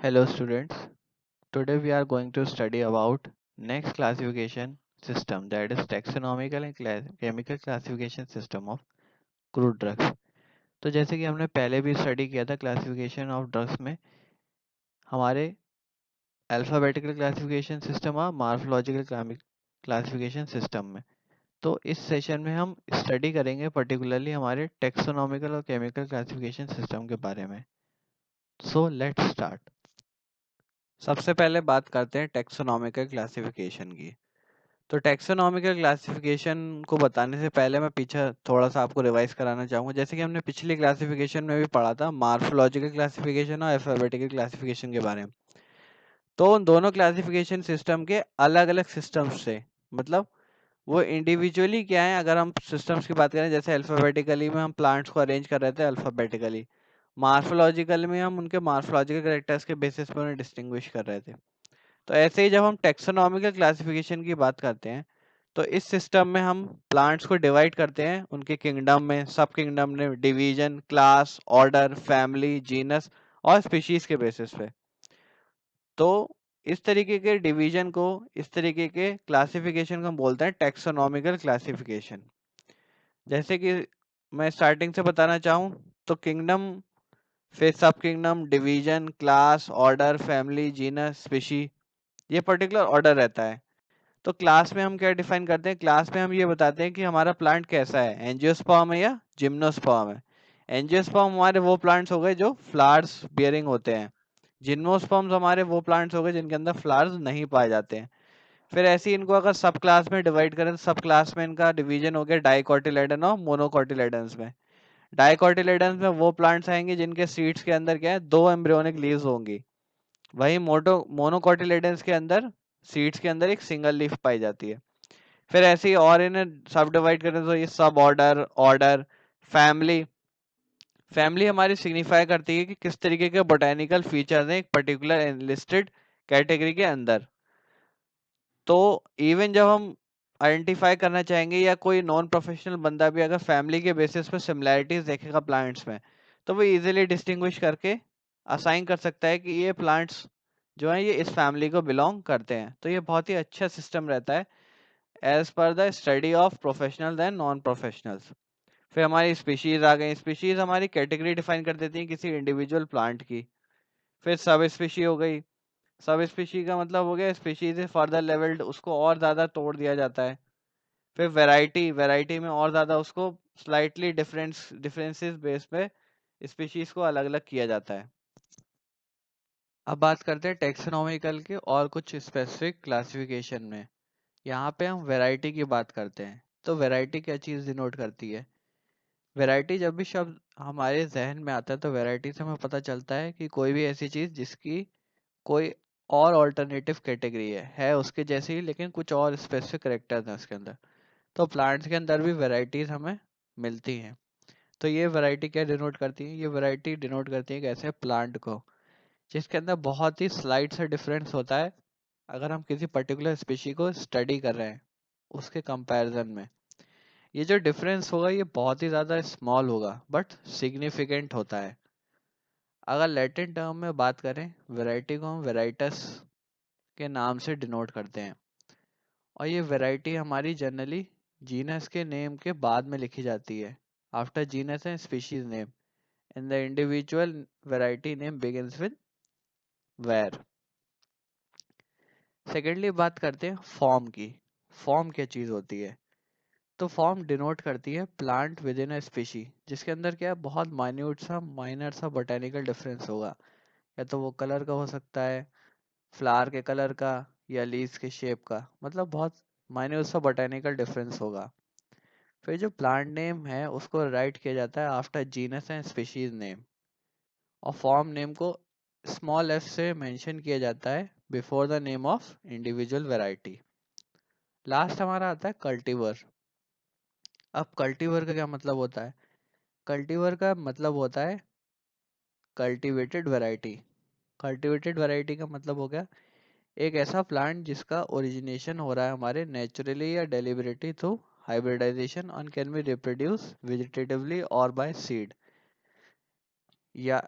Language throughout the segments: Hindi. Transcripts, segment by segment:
Hello students. Today we are going to study about next classification system, that is taxonomical and chemical classification system of crude drugs. तो जैसे कि हमने पहले भी स्टडी किया था क्लासिफिकेशन ऑफ ड्रग्स में, हमारे अल्फाबेटिकल क्लासिफिकेशन सिस्टम और मार्फोलॉजिकल क्लासिफिकेशन सिस्टम में। तो इस सेशन में हम स्टडी करेंगे पर्टिकुलरली हमारे टेक्सोनॉमिकल और केमिकल क्लासिफिकेशन सिस्टम के बारे में। So let's start. सबसे पहले बात करते हैं टेक्सोनॉमिकल क्लासिफिकेशन की। तो टेक्सोनॉमिकल क्लासिफिकेशन को बताने से पहले मैं पीछे थोड़ा सा आपको रिवाइज कराना चाहूँगा। जैसे कि हमने पिछली क्लासिफिकेशन में भी पढ़ा था मार्फोलॉजिकल क्लासिफिकेशन और अल्फाबेटिकल क्लासिफिकेशन के बारे में। तो उन दोनों क्लासिफिकेशन सिस्टम के अलग अलग सिस्टम्स से, मतलब वो इंडिविजुअली क्या है, अगर हम सिस्टम्स की बात करें जैसे अल्फाबेटिकली में हम प्लांट्स को अरेंज कर रहे थे अल्फाबेटिकली, मार्फोलॉजिकल में हम उनके मार्फोलॉजिकल कैरेक्टर्स के बेसिस पर उन्हें डिस्टिंग्विश कर रहे थे। तो ऐसे ही जब हम टेक्सोनॉमिकल क्लासिफिकेशन की बात करते हैं तो इस सिस्टम में हम प्लांट्स को डिवाइड करते हैं उनके किंगडम में, सब किंगडम में, division, class, order, family, genus और स्पीशीज के बेसिस पे। तो इस तरीके के डिवीजन को, इस तरीके के क्लासिफिकेशन को हम बोलते हैं टेक्सोनॉमिकल क्लासिफिकेशन। जैसे कि मैं स्टार्टिंग से बताना चाहूँ तो किंगडम, फिर सब kingdom, division, class, order, family, genus, species, ये पर्टिकुलर ऑर्डर रहता है। तो क्लास में हम क्या डिफाइन करते हैं, क्लास में हम ये बताते हैं कि हमारा प्लांट कैसा है, एंजियोस्पर्म है या जिम्नोस्पर्म है। एंजियोस्पर्म हमारे वो प्लांट्स हो गए जो फ्लावर्स बियरिंग होते हैं, जिम्नोस्पर्म्स हमारे वो प्लांट्स हो गए जिनके अंदर फ्लावर्स नहीं पाए जाते हैं। फिर ऐसे ही इनको अगर सब क्लास में डिवाइड करें तो सब क्लास में इनका डिवीजन हो गया डाइकोटिलेडन और मोनोकोटिलेडन्स में। डाइकोटिलेडन्स में वो प्लांट्स आएंगे जिनके सीड्स के अंदर क्या है, दो एम्ब्रियोनिक लीव्स होंगी। वही मोनोकोटिलेडन्स के अंदर, सीड्स के अंदर एक सिंगल लीफ पाई जाती है। फिर ऐसे ही और इन्हें सब डिवाइड करें तो ये सब ऑर्डर, ऑर्डर, फैमिली। फैमिली हमारी सिग्निफाई करती है कि किस तरीके के बोटेनिकल फीचर्स हैं एक पर्टिकुलर एनलिस्टेड कैटेगरी के अंदर। तो इवन जब हम आइडेंटिफाई करना चाहेंगे या कोई नॉन प्रोफेशनल बंदा भी अगर फैमिली के बेसिस पे सिमिलैरिटीज देखेगा प्लांट्स में, तो वो इजीली डिस्टिंग्विश करके असाइन कर सकता है कि ये प्लांट्स जो है ये इस फैमिली को बिलोंग करते हैं। तो ये बहुत ही अच्छा सिस्टम रहता है as per the study of professional and non professionals. फिर हमारी स्पीशीज आ गई। स्पीशीज हमारी कैटेगरी डिफाइन कर देती है किसी इंडिविजुअल प्लांट की। फिर सब स्पीशी हो गई। सब स्पीशी का मतलब हो गया स्पीशीज फर्दर लेवल्ड, उसको और ज़्यादा तोड़ दिया जाता है। फिर वैरायटी, वैरायटी में और ज़्यादा उसको स्लाइटली डिफरेंसेस बेस पे स्पीशीज को अलग अलग किया जाता है। अब बात करते हैं टेक्सोनॉमिकल के और कुछ स्पेसिफिक क्लासिफिकेशन में। यहाँ पे हम वैरायटी की बात करते हैं। तो वैरायटी क्या चीज़ डिनोट करती है? वैरायटी, जब भी शब्द हमारे जहन में आता है तो वैरायटी से हमें पता चलता है कि कोई भी ऐसी चीज़ जिसकी कोई और ऑल्टरनेटिव कैटेगरी है उसके जैसी ही, लेकिन कुछ और स्पेसिफिक करेक्टर्स हैं उसके अंदर। तो प्लांट्स के अंदर भी वैरायटीज हमें मिलती हैं। तो ये वैरायटी क्या डिनोट करती है? ये वैरायटी डिनोट करती है कि ऐसे प्लांट को जिसके अंदर बहुत ही स्लाइट सा डिफरेंस होता है अगर हम किसी पर्टिकुलर स्पीशी को स्टडी कर रहे हैं उसके कंपैरिजन में। ये जो डिफरेंस होगा ये बहुत ही ज़्यादा स्मॉल होगा बट सिग्निफिकेंट होता है। अगर लैटिन टर्म में बात करें, वैरायटी को हम वेराइटस के नाम से डिनोट करते हैं। और ये वैरायटी हमारी जनरली जीनस के नेम के बाद में लिखी जाती है, after genus and species name, and the individual variety name begins with var. Secondly बात करते हैं फॉर्म की। फॉर्म क्या चीज़ होती है? तो फॉर्म डिनोट करती है plant with in a species जिसके अंदर क्या है, बहुत माइन्यूट सा, माइनर सा बोटेनिकल डिफरेंस होगा। या तो वो कलर का हो सकता है, फ्लावर के कलर का, या लीव्स के शेप का, मतलब बहुत माइन्यूट सा बोटेनिकल डिफरेंस होगा। फिर जो प्लांट नेम है उसको राइट किया जाता है after genus and species name, और फॉर्म नेम को स्मॉल एफ से मेंशन किया जाता है before the name of individual variety. Last हमारा आता है कल्टीवर। अब कल्टीवर का क्या मतलब होता है? कल्टीवर का मतलब होता है कल्टीवेटेड वैरायटी। कल्टीवेटेड वैरायटी का मतलब हो गया एक ऐसा प्लांट जिसका ओरिजिनेशन हो रहा है हमारे नेचुरली या deliberately through hybridization and can be reproduce vegetatively और बाय सीड। या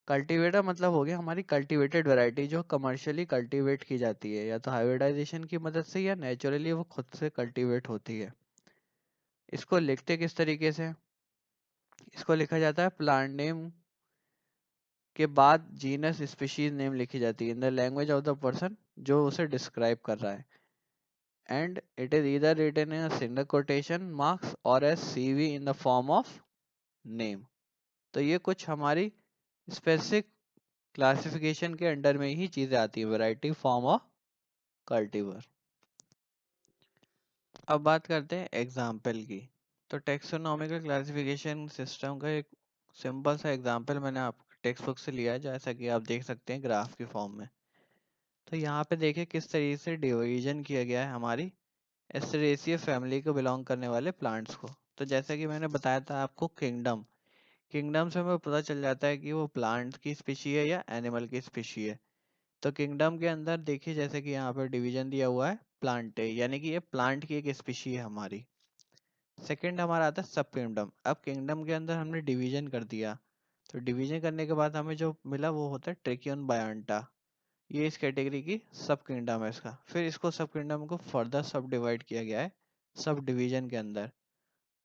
कल्टीवेटर मतलब हो गया हमारी कल्टीवेटेड वैरायटी जो कमर्शियली कल्टीवेट की जाती है, या तो हाइब्रिडाइजेशन की मदद से या नेचुरली वो खुद से कल्टीवेट होती है। इसको लिखते किस तरीके से, इसको लिखा जाता है प्लांट नेम के बाद जीनस स्पीशीज नेम लिखी जाती है in the language of the person जो उसे डिस्क्राइब कर रहा है, and it is either written in single quotation marks और as CV in the form of name. तो ये कुछ हमारी स्पेसिफिक क्लासिफिकेशन के अंडर में ही चीजें आती है, वैरायटी, फॉर्म ऑफ कल्टीवर। अब बात करते हैं एग्जाम्पल की। तो टेक्सोनॉमिकल क्लासिफिकेशन सिस्टम का एक सिंपल सा एग्जाम्पल मैंने आप टेक्स्ट बुक से लिया है, जैसा कि आप देख सकते हैं ग्राफ की फॉर्म में। तो यहाँ पे देखिए किस तरीके से डिवीजन किया गया है हमारी एस्टेरेसिया फैमिली को बिलोंग करने वाले प्लांट्स को। तो जैसा कि मैंने बताया था आपको, किंगडम, किंगडम से हमें पता चल जाता है कि वो प्लांट की स्पीशी है या एनिमल की स्पीशी है। तो किंगडम के अंदर देखिए जैसे कि यहाँ पर डिवीजन दिया हुआ है प्लांटे, यानी कि ये प्लांट की एक स्पीशी है हमारी। सेकंड हमारा आता है सब किंगडम। अब किंगडम के अंदर हमने डिवीजन कर दिया, तो डिवीजन करने के बाद हमें जो मिला वो होता है ट्रिक्यून बायंटा। ये इस कैटेगरी की सब किंगडम है इसका। फिर इसको सब किंगडम को फर्दर सब डिवाइड किया गया है सब डिवीजन के अंदर।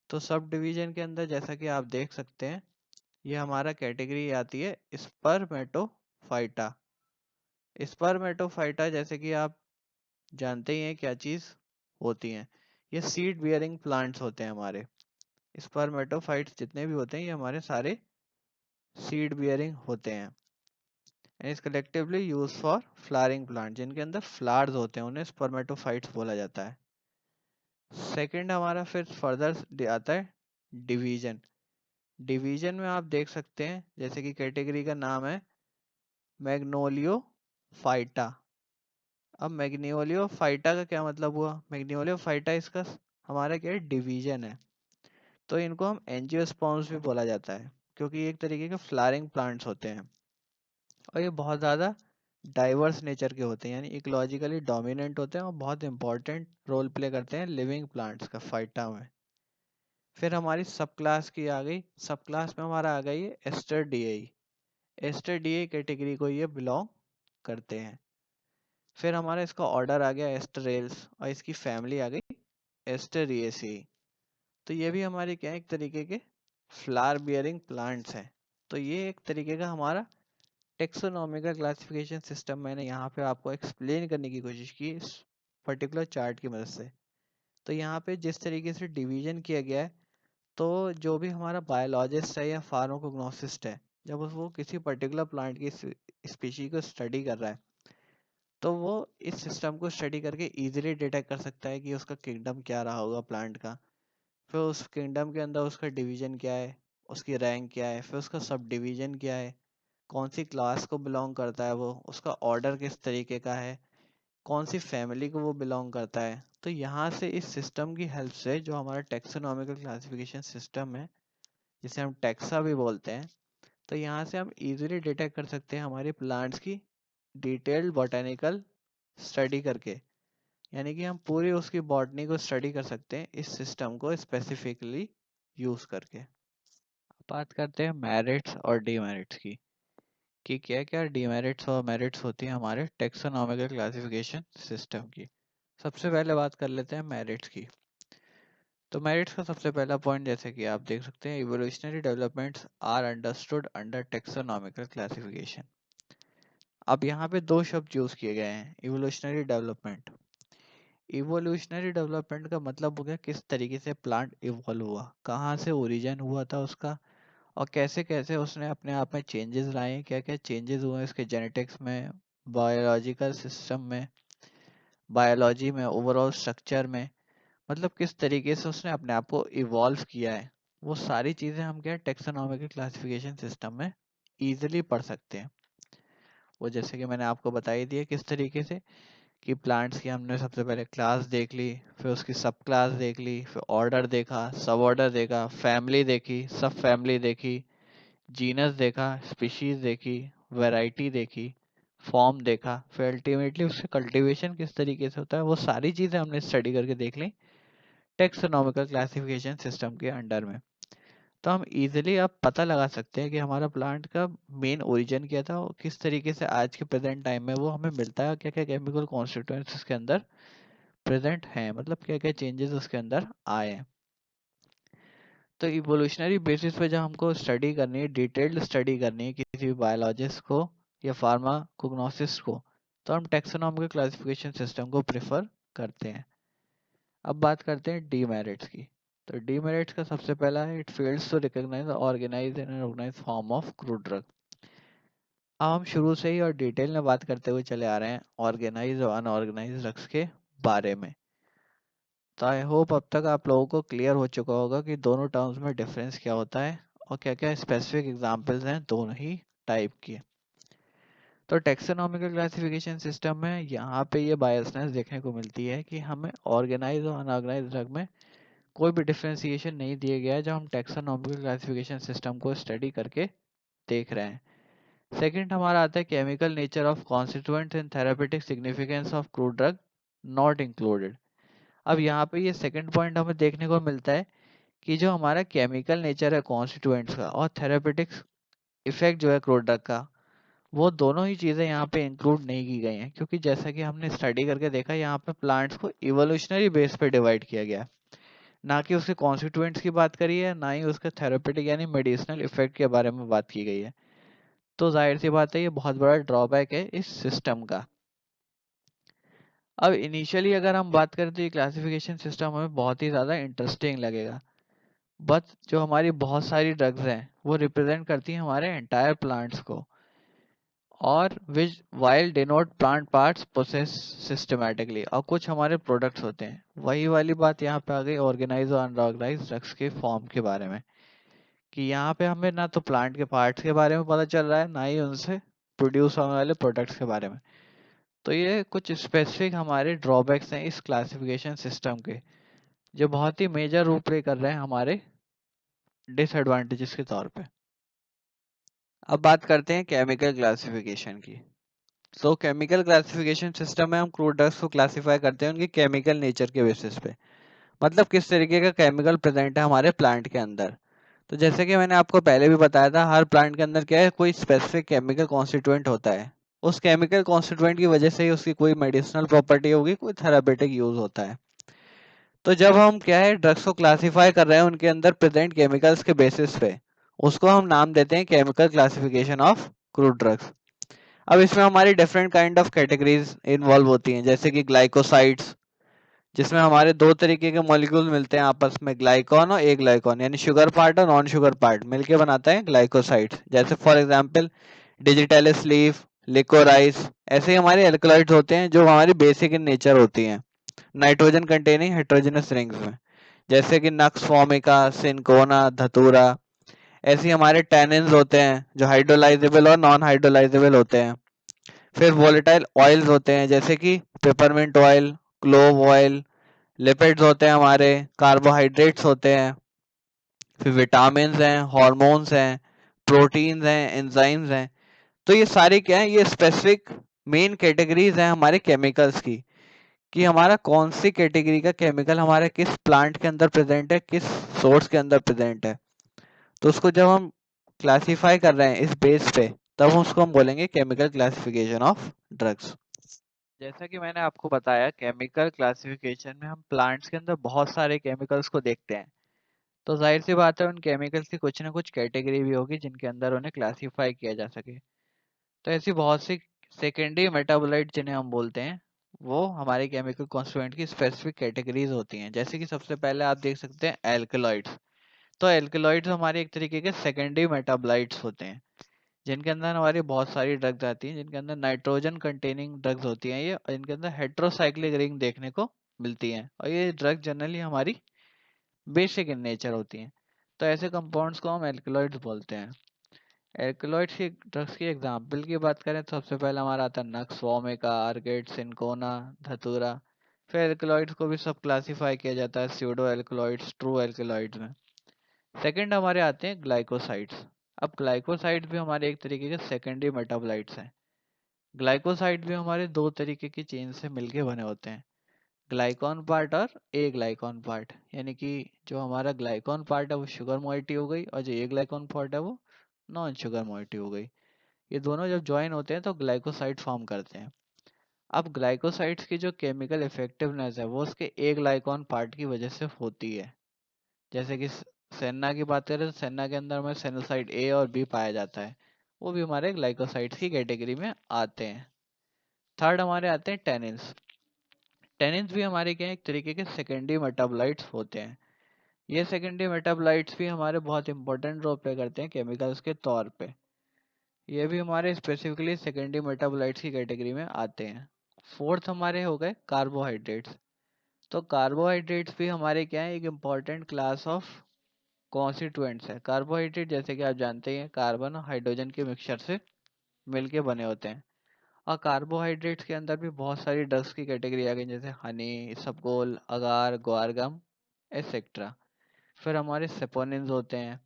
तो सब डिवीजन के अंदर जैसा कि आप देख सकते हैं, ये हमारा कैटेगरी आती है स्पर्मेटोफाइटा। स्पर्मेटोफाइटा जैसे कि आप जानते ही हैं क्या चीज होती हैं, ये सीड बियरिंग प्लांट्स होते हैं हमारे। स्पर्मेटोफाइट्स जितने भी होते हैं ये हमारे सारे सीड बियरिंग होते हैं, and is collectively use for flowering plant, जिनके अंदर फ्लावर्स होते हैं उन्हें स्पर्मेटोफाइट्स बोला जाता है। सेकंड हमारा फिर फर्दर आता है डिवीजन। डिवीजन में आप देख सकते हैं जैसे कि कैटेगरी का नाम है मैग्नोलियो फाइटा। अब मैग्नोलियो फाइटा का क्या मतलब हुआ, मैग्नोलियो फाइटा इसका हमारा क्या है, डिवीजन है। तो इनको हम एंजियोस्पर्म्स भी बोला जाता है, क्योंकि ये एक तरीके के फ्लावरिंग प्लांट्स होते हैं और ये बहुत ज़्यादा डाइवर्स नेचर के होते हैं, यानी इकोलॉजिकली डोमिनेंट होते हैं और बहुत इंपॉर्टेंट रोल प्ले करते हैं लिविंग प्लांट्स का फाइटा में। फिर हमारी सब क्लास की आ गई, सब क्लास में हमारा आ गई Asteridae. Asteridae category को ये बिलोंग करते हैं। फिर हमारा इसका ऑर्डर आ गया एस्टरेल्स और इसकी फैमिली आ गई एस्टेरिएसी। तो ये भी हमारे क्या है, एक तरीके के फ्लावर बियरिंग प्लांट्स हैं। तो ये एक तरीके का हमारा टेक्सोनॉमिकल क्लासिफिकेशन सिस्टम मैंने यहाँ पे आपको एक्सप्लेन करने की कोशिश की इस पर्टिकुलर चार्ट की मदद से। तो यहाँ पे जिस तरीके से डिवीजन किया गया है, तो जो भी हमारा बायोलॉजिस्ट है या फार्माकोग्नोसिस्ट है, जब वो किसी पर्टिकुलर प्लांट की स्पीशी को स्टडी कर रहा है, तो वो इस सिस्टम को स्टडी करके इजीली डिटेक्ट कर सकता है कि उसका किंगडम क्या रहा होगा प्लांट का, फिर उस किंगडम के अंदर उसका डिवीजन क्या है, उसकी रैंक क्या है, फिर उसका सब डिवीजन क्या है, कौन सी क्लास को बिलोंग करता है वो, उसका ऑर्डर किस तरीके का है, कौन सी फैमिली को वो बिलोंग करता है। तो यहाँ से इस सिस्टम की हेल्प से जो हमारा टेक्सोनॉमिकल क्लासिफिकेशन सिस्टम है, जिसे हम टेक्सा भी बोलते हैं, तो यहाँ से हम इजीली डिटेक्ट कर सकते हैं हमारे प्लांट्स की डिटेल्ड बॉटेनिकल स्टडी करके, यानी कि हम पूरी उसकी बॉटनी को स्टडी कर सकते हैं इस सिस्टम को स्पेसिफिकली यूज करके। बात करते हैं मेरिट्स और डीमेरिट्स की, कि क्या क्या डीमेरिट्स और मेरिट्स होती हैं हमारे टेक्सोनॉमिकल क्लासिफिकेशन सिस्टम की। सबसे पहले बात कर लेते हैं मेरिट्स की। तो मेरिट्स का सबसे पहला पॉइंट जैसे कि आप देख सकते हैं, evolutionary developments are understood under taxonomical classification. अब यहाँ पे दो शब्द यूज किए गए हैं, इवोल्यूशनरी डेवलपमेंट। इवोल्यूशनरी डेवलपमेंट का मतलब हो गया किस तरीके से प्लांट इवॉल्व हुआ, कहाँ से ओरिजिन हुआ था उसका, और कैसे कैसे उसने अपने आप में चेंजेस लाए, क्या क्या चेंजेस हुए उसके जेनेटिक्स में, बायोलॉजिकल सिस्टम में, बायोलॉजी में, ओवरऑल स्ट्रक्चर में, मतलब किस तरीके से उसने अपने आप को इवॉल्व किया है। वो सारी चीज़ें हम क्या टेक्सोनॉमिकल क्लासिफिकेशन सिस्टम में इजीली पढ़ सकते हैं। वो जैसे कि मैंने आपको बताई दिया किस तरीके से, कि प्लांट्स की हमने सबसे पहले क्लास देख ली, फिर उसकी सब क्लास देख ली, फिर ऑर्डर देखा, सब ऑर्डर देखा, फैमिली देखी, सब फैमिली देखी, जीनस देखा, स्पीशीज देखी, वैरायटी देखी, फॉर्म देखा, फिर अल्टीमेटली उससे कल्टीवेशन किस तरीके से होता है, वो सारी चीज़ें हमने स्टडी करके देख ली टेक्सोनॉमिकल क्लासिफिकेशन सिस्टम के अंडर में। तो हम इजीली अब पता लगा सकते हैं कि हमारा प्लांट का मेन ओरिजिन क्या था और किस तरीके से आज के प्रेजेंट टाइम में वो हमें मिलता है, क्या क्या केमिकल कॉन्स्टिट्यूएंट्स उसके अंदर प्रेजेंट हैं, मतलब क्या क्या चेंजेस उसके अंदर आए हैं। तो इवोल्यूशनरी बेसिस पे जब हमको स्टडी करनी है, डिटेल्ड स्टडी करनी है किसी भी बायोलॉजिस्ट को या फार्माकोग्नोसिस्ट को, तो हम टैक्सोनॉमिकल क्लासिफिकेशन सिस्टम को प्रेफर करते हैं। अब बात करते हैं डीमेरिट्स की। तो डीमेरिट्स का सबसे पहला है, it fails to recognize organize and organize form of crude drug. अब हम शुरू से ही और डिटेल में बात करते हुए चले आ रहे हैं ऑर्गेनाइज और अनऑर्गेनाइज ड्रग्स के बारे में। तो आई होप अब तक आप लोगों को क्लियर हो चुका होगा कि दोनों टर्म्स में डिफरेंस क्या होता है और क्या क्या स्पेसिफिक एग्जांपल्स हैं दोनों ही टाइप के। तो टेक्सोनॉमिकल क्लासिफिकेशन सिस्टम में यहाँ पे ये बायसनेस देखने को मिलती है कि हमें ऑर्गेनाइज और अनऑर्गेनाइज ड्रग में कोई भी डिफरेंशिएशन नहीं दिया गया है जब हम टेक्सोनॉमिकल क्लासिफिकेशन सिस्टम को स्टडी करके देख रहे हैं। सेकंड हमारा आता है chemical nature of constituents and therapeutic significance of crude drug not included. अब यहाँ पे ये सेकंड पॉइंट हमें देखने को मिलता है कि जो हमारा केमिकल नेचर है कॉन्स्टिट्यूएंट्स का और थेरापेटिक इफेक्ट जो है क्रूड ड्रग का, वो दोनों ही चीज़ें यहाँ पे इंक्लूड नहीं की गई हैं, क्योंकि जैसा कि हमने स्टडी करके देखा यहाँ पे प्लांट्स को इवोल्यूशनरी बेस पे डिवाइड किया गया है, ना कि उसके कॉन्स्टिट्यूएंट्स की बात करी है, ना ही उसके थेरेपेटिक यानी मेडिसिनल इफेक्ट के बारे में बात की गई है। तो जाहिर सी बात है ये बहुत बड़ा ड्रॉबैक है इस सिस्टम का। अब इनिशियली अगर हम बात करें तो ये क्लासिफिकेशन सिस्टम हमें बहुत ही ज़्यादा इंटरेस्टिंग लगेगा, बट जो हमारी बहुत सारी ड्रग्स हैं वो रिप्रेजेंट करती हैं हमारे एंटायर प्लांट्स को, और which while denote plant parts process systematically, और कुछ हमारे प्रोडक्ट्स होते हैं। वही वाली बात यहाँ पे आ गई ऑर्गेनाइज और अनऑर्गेनाइज ड्रग्स के फॉर्म के बारे में, कि यहाँ पे हमें ना तो प्लांट के पार्ट्स के बारे में पता चल रहा है, ना ही उनसे प्रोड्यूस होने वाले प्रोडक्ट्स के बारे में। तो ये कुछ स्पेसिफिक हमारे ड्रॉबैक्स हैं इस क्लासिफिकेशन सिस्टम के, जो बहुत ही मेजर रोल प्ले कर रहे हैं हमारे डिसएडवांटेजेस के तौर पे। अब बात करते हैं केमिकल क्लासिफिकेशन की। तो केमिकल क्लासिफिकेशन सिस्टम में हम क्रूड ड्रग्स को क्लासिफाई करते हैं उनके केमिकल नेचर के बेसिस पे, मतलब किस तरीके का केमिकल प्रेजेंट है हमारे प्लांट के अंदर। तो जैसे कि मैंने आपको पहले भी बताया था, हर प्लांट के अंदर क्या है, कोई स्पेसिफिक केमिकल कॉन्स्टिट्यूएंट होता है। उस केमिकल कॉन्स्टिट्यूएंट की वजह से ही उसकी कोई मेडिसिनल प्रॉपर्टी होगी, कोई थेरापेटिक यूज होता है। तो जब हम क्या है ड्रग्स को क्लासिफाई कर रहे हैं उनके अंदर प्रेजेंट केमिकल्स के बेसिस पे, उसको हम नाम देते हैं chemical classification of crude drugs. अब इसमें हमारी different kind of categories involve होती हैं, जैसे कि ग्लाइकोसाइड्स, जिसमें हमारे दो तरीके के मॉलिक्यूल मिलते हैं आपस में, ग्लाइकॉन और ए ग्लाइकॉन, यानी शुगर पार्ट और नॉन शुगर पार्ट मिलके बनाता है ग्लाइकोसाइड्स। जैसे for example digitalis leaf, liquorice, ऐसे ही हमारे एल्कलॉइड्स होते हैं जो हमारी बेसिक इन नेचर होती हैं, नाइट्रोजन कंटेनिंग हेटेरोजेनस रिंग्स में, जैसे कि नक्स फॉर्मिका, सिंकोना, धतूरा। ऐसे ही हमारे टैनिन्स होते हैं जो हाइड्रोलाइजेबल और नॉन हाइड्रोलाइजेबल होते हैं। फिर वोलेटाइल ऑयल्स होते हैं जैसे कि peppermint oil, clove oil. Lipids होते हैं हमारे, कार्बोहाइड्रेट्स होते हैं, फिर विटामिन हैं, हॉर्मोन्स हैं, प्रोटीन्स हैं, एंजाइम्स हैं। तो ये सारे क्या है, ये स्पेसिफिक मेन कैटेगरीज हैं हमारे केमिकल्स की, कि हमारा कौन सी कैटेगरी का केमिकल हमारे किस प्लांट के अंदर प्रेजेंट है, किस सोर्स के अंदर प्रेजेंट है। तो उसको जब हम क्लासिफाई कर रहे हैं इस बेस पे, तब उसको हम बोलेंगे केमिकल क्लासिफिकेशन ऑफ ड्रग्स। जैसा कि मैंने आपको बताया, केमिकल क्लासिफिकेशन में हम प्लांट्स के अंदर बहुत सारे केमिकल्स को देखते हैं। तो जाहिर सी बात है उन केमिकल्स की कुछ ना कुछ कैटेगरी भी होगी जिनके अंदर उन्हें क्लासिफाई किया जा सके। तो ऐसी बहुत सी सेकेंडरी मेटाबोलाइट जिन्हें हम बोलते हैं, वो हमारे केमिकल कॉन्स्टिट्यूएंट की स्पेसिफिक कैटेगरीज होती हैं। जैसे कि सबसे पहले आप देख सकते हैं एल्कलॉइड्स। तो एल्कलॉइड्स हमारे एक तरीके के सेकेंडरी मेटाबोलाइट्स होते हैं, जिनके अंदर हमारी बहुत सारी ड्रग्स आती हैं, जिनके अंदर नाइट्रोजन कंटेनिंग ड्रग्स होती हैं ये, और इनके अंदर हेट्रोसाइक्लिक रिंग देखने को मिलती हैं, और ये ड्रग जनरली हमारी बेसिक इन नेचर होती हैं। तो ऐसे कंपाउंड्स को हम एल्कलॉइड्स बोलते हैं। एल्कलॉइड्स की ड्रग्स की एग्जांपल की बात करें तो सबसे पहले हमारा आता है नक्स वोमिका, आर्गेट, सिंकोना, धतूरा। फिर एल्कलॉइड्स को भी सब क्लासिफाई किया जाता है स्यूडो एल्कलॉइड्स, ट्रू एल्कलॉइड्स में। सेकंड हमारे आते हैं ग्लाइकोसाइड्स। अब ग्लाइकोसाइड्स भी हमारे एक तरीके के सेकेंडरी मेटाबोलाइट्स हैं। ग्लाइकोसाइड भी हमारे दो तरीके की चेन से मिलके बने होते हैं। ग्लाइकॉन पार्ट और ए ग्लाइकॉन पार्ट, यानी कि जो हमारा ग्लाइकॉन पार्ट है वो शुगर मोइटी हो गई और जो ए ग्लाइकॉन पार्ट है वो नॉन शुगर मोइटी हो गई। ये दोनों जब ज्वाइन होते हैं तो ग्लाइकोसाइड फॉर्म करते हैं। अब ग्लाइकोसाइड्स की जो केमिकल इफेक्टिवनेस है वो उसके ए ग्लाइकॉन पार्ट की वजह से होती है। जैसे कि सेन्ना की बात करें तो सेन्ना के अंदर में सेनोसाइड ए और बी पाया जाता है, वो भी हमारे ग्लाइकोसाइड्स की कैटेगरी में आते हैं। थर्ड हमारे आते हैं टेनिन्स। टेनिन्स भी हमारे क्या है, एक तरीके के सेकेंडरी मेटाबोलाइट्स होते हैं। ये सेकेंडरी मेटाबोलाइट्स भी हमारे बहुत इंपॉर्टेंट रोल प्ले करते हैं केमिकल्स के तौर पे। ये भी हमारे स्पेसिफिकली सेकेंडरी मेटाबोलाइट्स की कैटेगरी में आते हैं। फोर्थ हमारे हो गए कार्बोहाइड्रेट्स। तो कार्बोहाइड्रेट्स भी हमारे क्या है, एक इम्पॉर्टेंट क्लास ऑफ कॉन्स्टिट्यूएंट्स है। कार्बोहाइड्रेट जैसे कि आप जानते हैं कार्बन और हाइड्रोजन के मिक्सचर से मिलके बने होते हैं। और कार्बोहाइड्रेट्स के अंदर भी बहुत सारी ड्रग्स की कैटेगरी आ गई, जैसे हनी, इसबगोल, अगार, ग्वारगम एसेट्रा। फिर हमारे सेपोनिन्स होते हैं।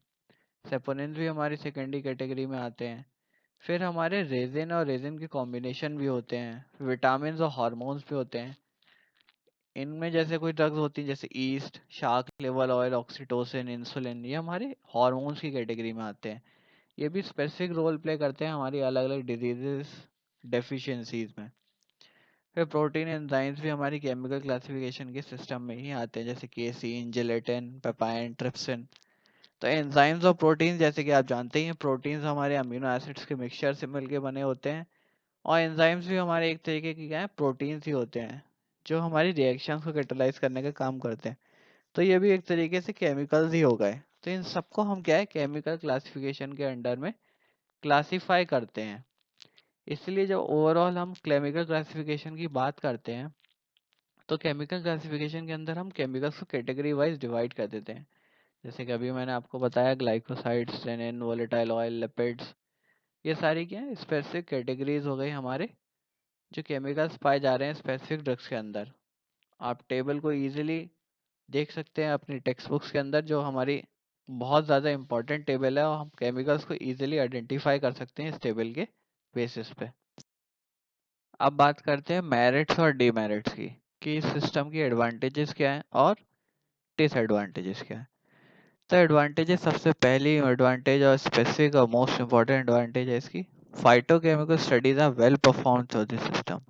सेपोनिन्स भी हमारी सेकेंडरी कैटेगरी में आते हैं। फिर हमारे रेजिन और रेजिन के कॉम्बिनेशन भी होते हैं। विटामिन और हार्मोन्स भी होते हैं। इनमें जैसे कोई ड्रग्स होती हैं जैसे east, shark level oil, oxytocin, insulin, ये हमारे हार्मोन्स की कैटेगरी में आते हैं। ये भी स्पेसिफिक रोल प्ले करते हैं हमारी अलग अलग डिजीजेस डेफिशिएंसीज में। फिर प्रोटीन एंजाइम्स भी हमारी केमिकल क्लासिफिकेशन के सिस्टम में ही आते हैं, जैसे केसीन, जिलेटिन, पेपाइन, ट्रिप्सिन। तो एंजाइम्स और प्रोटीन जैसे कि आप जानते ही हैं, प्रोटीन्स हमारे अमीनो एसिड्स के मिक्सचर से मिलके बने होते हैं। और एंजाइम्स भी हमारे एक तरीके की क्या है, प्रोटीन्स ही होते हैं जो हमारी रिएक्शंस को कैटेलाइज करने का काम करते हैं। तो ये भी एक तरीके से केमिकल्स ही हो गए। तो इन सबको हम क्या है, केमिकल क्लासिफिकेशन के अंडर में क्लासिफाई करते हैं। इसलिए जब ओवरऑल हम केमिकल क्लासिफिकेशन की बात करते हैं तो केमिकल क्लासिफिकेशन के अंदर हम केमिकल्स को कैटेगरी वाइज डिवाइड कर देते हैं। जैसे कि अभी मैंने आपको बताया glycosides, renin, volatile oil, lipids, ये सारी क्या है, स्पेसिफिक कैटेगरीज हो गई हमारे जो केमिकल्स पाए जा रहे हैं स्पेसिफिक ड्रग्स के अंदर। आप टेबल को इजीली देख सकते हैं अपनी टेक्स्ट बुक्स के अंदर, जो हमारी बहुत ज़्यादा इंपॉर्टेंट टेबल है और हम केमिकल्स को इजीली आइडेंटिफाई कर सकते हैं इस टेबल के बेसिस पे। अब बात करते हैं मेरिट्स और डीमेरिट्स की, कि इस सिस्टम की एडवांटेजेस क्या हैं और डिसएडवांटेजेस क्या हैं। तो एडवांटेजेस, सबसे पहली एडवांटेज और स्पेसिफिक और मोस्ट इंपॉर्टेंट एडवांटेज है इसकी, phytochemical studies are well perform through this system.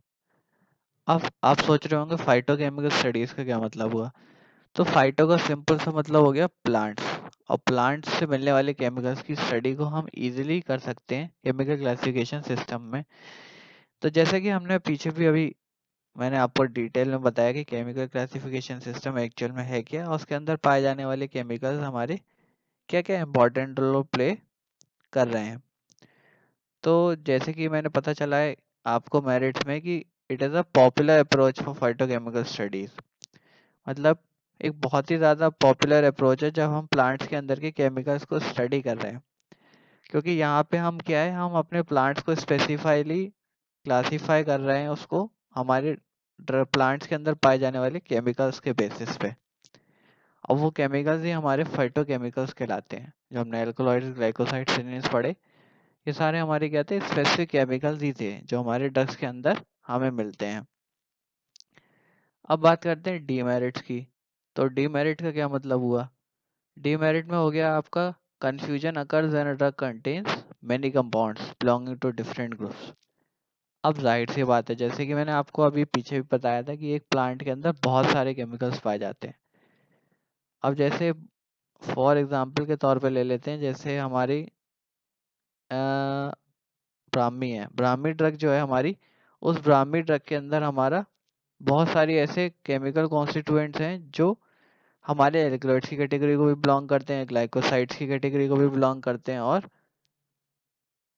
अब आप सोच रहे होंगे फाइटोकेमिकल स्टडीज का क्या मतलब हुआ। तो फाइटो का सिंपल सा मतलब हो गया प्लांट्स, और प्लांट्स से मिलने वाले केमिकल्स की स्टडी को हम इजीली कर सकते हैं केमिकल क्लासिफिकेशन सिस्टम में। तो जैसे कि हमने पीछे भी अभी मैंने आपको डिटेल में बताया कि केमिकल क्लासिफिकेशन सिस्टम एक्चुअल में है क्या, और उसके अंदर पाए जाने वाले केमिकल्स हमारे क्या क्या इंपॉर्टेंट रोल प्ले कर रहे हैं। तो जैसे कि मैंने पता चला है आपको मेरिट्स में कि it is a popular approach for phytochemical studies. मतलब एक बहुत ही ज़्यादा पॉपुलर अप्रोच है जब हम प्लांट्स के अंदर के केमिकल्स को स्टडी कर रहे हैं, क्योंकि यहाँ पे हम क्या है, हम अपने प्लांट्स को स्पेसिफाइली क्लासीफाई कर रहे हैं उसको हमारे प्लांट्स के अंदर पाए जाने वाले केमिकल्स के बेसिस पे। और वो केमिकल्स ही हमारे फाइटोकेमिकल्स कहलाते हैं। जो हमने एल्कलॉइड्स, ग्लाइकोसाइड्स, रेनिन्स पढ़े, ये सारे हमारे क्या थे, स्पेसिफिक केमिकल्स ही थे जो हमारे ड्रग्स के अंदर हमें मिलते हैं। अब बात करते हैं डीमेरिट्स की। तो डीमेरिट का क्या मतलब हुआ। डीमेरिट में हो गया आपका, confusion occurs when a drug contains many compounds belonging to different groups. अब जाहिर सी बात है, जैसे कि मैंने आपको अभी पीछे भी बताया था कि एक प्लांट के अंदर बहुत सारे केमिकल्स पाए जाते हैं। अब जैसे फॉर एग्जांपल के तौर पे ले लेते हैं, जैसे हमारी ब्राह्मी है, ब्राह्मी ड्रग जो है हमारी, उस ब्राह्मी ड्रग के अंदर हमारा बहुत सारी ऐसे केमिकल कॉन्स्टिट्यूएंट्स हैं जो हमारे एल्कलॉइड्स की कैटेगरी को भी बिलोंग करते हैं, ग्लाइकोसाइड्स की कैटेगरी को भी बिलोंग करते हैं, और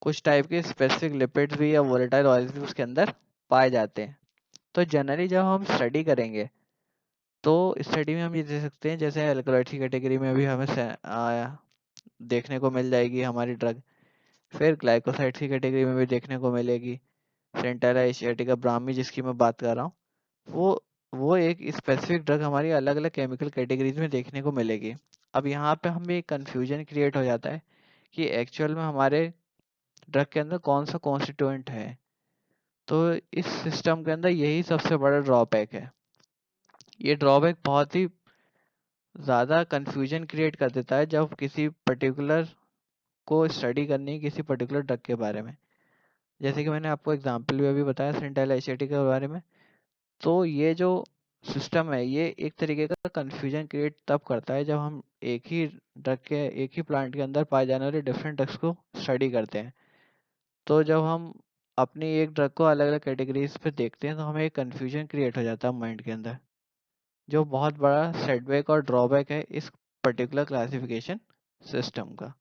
कुछ टाइप के स्पेसिफिक लिपिड्स भी या वोलेटाइल ऑयल्स भी उसके अंदर पाए जाते हैं। तो जनरली जब हम स्टडी करेंगे तो स्टडी में हम ये देख सकते हैं, जैसे एल्कलॉइड्स की कैटेगरी में भी हमें देखने को मिल जाएगी हमारी ड्रग। फिर ग्लाइकोसाइड्स की कैटेगरी में भी देखने को मिलेगी सेंटेरा एशियाटिका ब्राह्मी, जिसकी मैं बात कर रहा हूँ। वो एक स्पेसिफिक ड्रग हमारी अलग अलग केमिकल कैटेगरीज में देखने को मिलेगी। अब यहाँ पे हमें एक कंफ्यूजन क्रिएट हो जाता है कि एक्चुअल में हमारे ड्रग के अंदर कौन सा कॉन्स्टिट्यूएंट है। तो इस सिस्टम के अंदर यही सबसे बड़ा ड्रॉबैक है। ये ड्रॉबैक बहुत ही ज़्यादा कन्फ्यूजन क्रिएट कर देता है जब किसी पर्टिकुलर को स्टडी करनी है किसी पर्टिकुलर ड्रग के बारे में। जैसे कि मैंने आपको एग्जांपल भी अभी बताया सेंट्रल एसिडिक के बारे में। तो ये जो सिस्टम है ये एक तरीके का कन्फ्यूजन क्रिएट तब करता है जब हम एक ही ड्रग के एक ही प्लांट के अंदर पाए जाने वाले डिफरेंट ड्रग्स को स्टडी करते हैं। तो जब हम अपनी एक ड्रग को अलग अलग कैटेगरीज पे देखते हैं तो हमें एक कन्फ्यूजन क्रिएट हो जाता है माइंड के अंदर, जो बहुत बड़ा सेटबैक और ड्रॉबैक है इस पर्टिकुलर क्लासिफिकेशन सिस्टम का।